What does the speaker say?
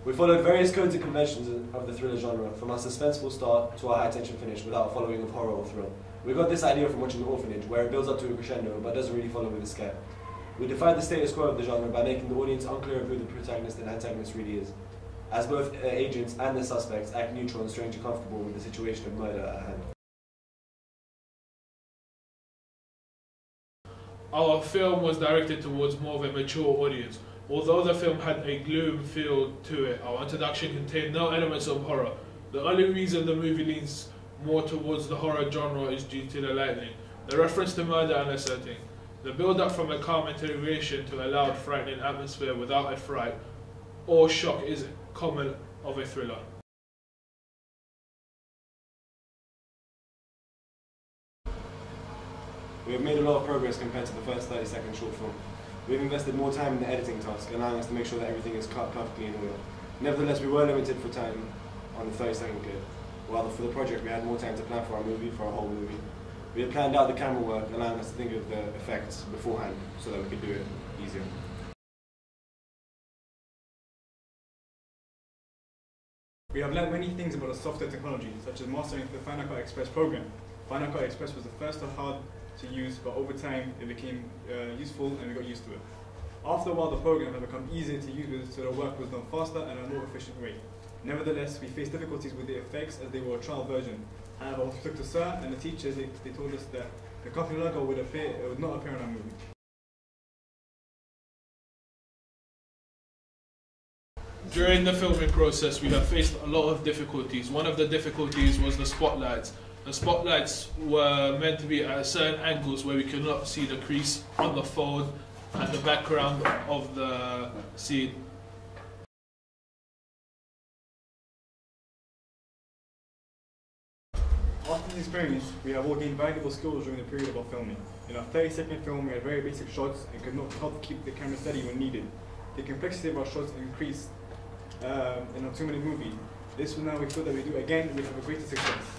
We followed various codes and conventions of the thriller genre, from our suspenseful start to our high-tension finish without following of horror or thrill. We got this idea from watching The Orphanage, where it builds up to a crescendo but doesn't really follow with a scare. We defied the status quo of the genre by making the audience unclear of who the protagonist and antagonist really is, as both agents and the suspects act neutral and strangely comfortable with the situation of murder at hand. Our film was directed towards more of a mature audience. Although the film had a gloom feel to it, our introduction contained no elements of horror. The only reason the movie leans more towards the horror genre is due to the lighting, the reference to murder and the setting, the build-up from a calm interrogation to a loud, frightening atmosphere without a fright or shock is common of a thriller. We have made a lot of progress compared to the first 30-second short film. We've invested more time in the editing task, allowing us to make sure that everything is cut perfectly in order. Nevertheless, we were limited for time on the 30-second clip, while for the project we had more time to plan for our whole movie. We had planned out the camera work, allowing us to think of the effects beforehand, so that we could do it easier. We have learned many things about the software technology, such as mastering the Final Cut Express program. Final Cut Express was the first hard to use, but over time it became useful and we got used to it. After a while, the program had become easier to use, so the work was done faster and in a more efficient way. Nevertheless, we faced difficulties with the effects as they were a trial version. However, once we took to Sir and the teachers, they told us that the company logo would not appear in our movie. During the filming process, we have faced a lot of difficulties. One of the difficulties was the spotlights. The spotlights were meant to be at certain angles where we could not see the crease on the fold and the background of the scene. After this experience, we have all gained valuable skills during the period of our filming. In our 30-second film, we had very basic shots and could not help keep the camera steady when needed. The complexity of our shots increased in our 2-minute movie. This will now we feel that we do again, we have a greater success.